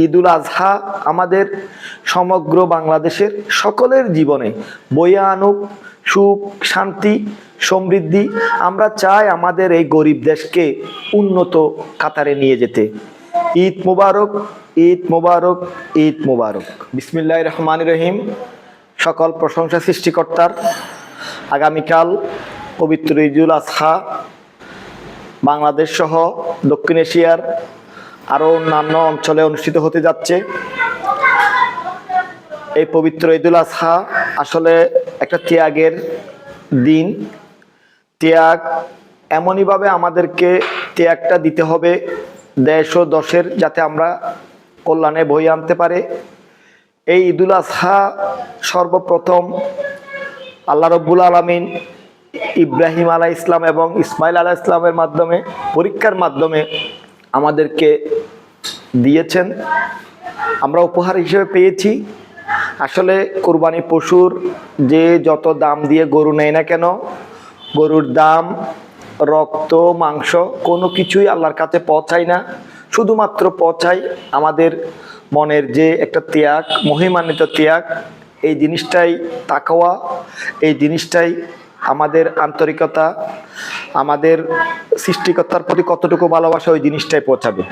ঈদুল আজহা আমাদের সমগ্র বাংলাদেশের সকলের জীবনে বয়ে আনুক সুখ, শান্তি, সমৃদ্ধি। আমরা চাই আমাদের এই গরিব দেশকে উন্নত কাতারে নিয়ে যেতে। ঈদ মোবারক, ঈদ মোবারক, ঈদ মোবারক। বিসমিল্লাহির রহমানির রহিম। সকল প্রশংসা সৃষ্টিকর্তার। আগামীকাল পবিত্র ঈদুল আজহা বাংলাদেশ সহ দক্ষিণ এশিয়ার আরও অন্যান্য অঞ্চলে অনুষ্ঠিত হতে যাচ্ছে। এই পবিত্র ঈদুল আজহা আসলে একটা ত্যাগের দিন। ত্যাগ এমনইভাবে আমাদেরকে ত্যাগটা দিতে হবে দেশ ও দশের, যাতে আমরা কল্যাণে বয়ে আনতে পারে। এই ঈদুল আজহা সর্বপ্রথম আল্লাহ রব্বুল আলামিন ইব্রাহিম আলাইহিস ইসলাম এবং ইসমাইল আলাইহিস ইসলামের মাধ্যমে, পরীক্ষার মাধ্যমে আমাদেরকে দিয়েছেন, আমরা উপহার হিসেবে পেয়েছি। আসলে কোরবানি পশুর যে যত দাম দিয়ে গরু নেয় না কেন, গরুর দাম, রক্ত, মাংস কোনো কিছুই আল্লাহর কাছে পৌঁছায় না। শুধুমাত্র পৌঁছায় আমাদের মনের যে একটা ত্যাগ, মহিমান্বিত ত্যাগ। এই জিনিসটাই তাকওয়া, এই জিনিসটাই আমাদের আন্তরিকতা, আমাদের সৃষ্টিকর্তার প্রতি কতটুকু ভালোবাসা, ওই জিনিসটাই পৌঁছাবে।